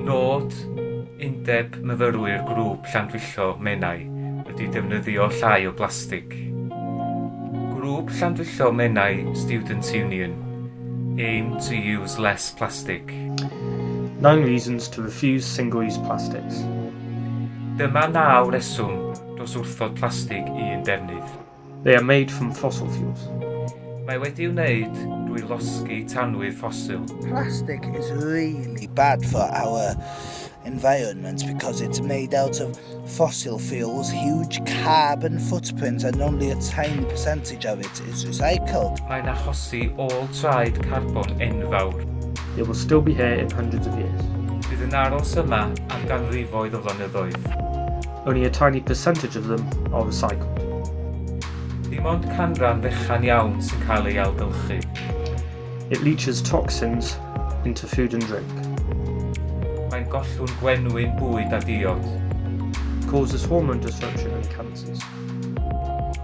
Nod Undeb Myfyrwyr grŵp Llandwyllo Menai ydy defnyddio llai o blastig. Grŵp Llandwyllo Menai Student Union aim to use less plastic. 9 reasons to refuse single-use plastics. Dyma 9 reswm dros wrthod plastig i un-defnydd. They are made from fossil fuels. Mae wedi wneud drwy losgi tanwydd ffosil. Plastic is really bad for our environment because it's made out of fossil fuels, huge carbon footprint, and only a tiny percentage of it is recycled. Mae'n achosi ôl-traed carbon enfawr. It will still be here in hundreds of years. Bydd yn aros yma am ganrifoedd o flynyddoedd. Only a tiny percentage of them are recycled. Dim ond canran fechan iawn sy'n cael ei ailgylchu. It leaches toxins into food and drink. Mae'n gollwng gwenwyn bwyd a diod. Causes hormone disruption and cancers.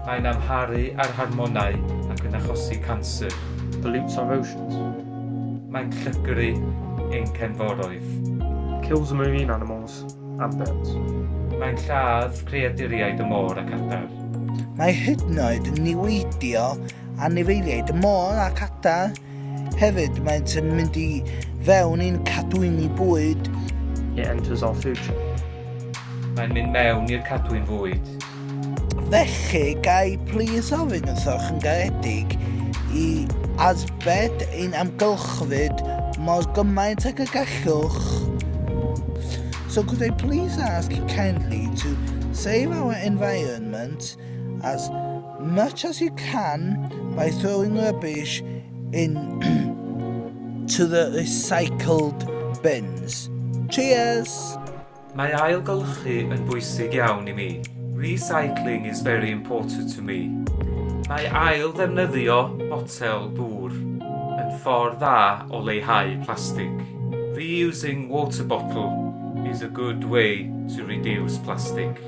Mae'n amharu ar hormonau ac yn achosi canser. Pollutes our oceans. Mae'n llygru ein cenforoedd. Kills the marine animals and birds. Mae'n lladd creaduriaid y môr ac adar. Mae hyd yn oed yn niweidio anifeiliaid y môr ac adar. Hefyd mae'n mynd i fewn i'n cadwyn i bwyd. It enters our food chain. Mae'n mynd mewn i'r cadwyn fwyd. Felly, gai plis ofyn wrthoch yn garedig i asbed ein amgylchfyd mor gymaint ag y gallwch. So could I please ask you kindly to save our environment as much as you can by throwing rubbish in to the recycled bins. Cheers! Mae ailgylchu yn bwysig iawn i mi. Recycling is very important to me. Mae ail ddefnyddio botel dŵr yn ffordd dda o leihau plastig. Reusing water bottle is a good way to reduce plastic.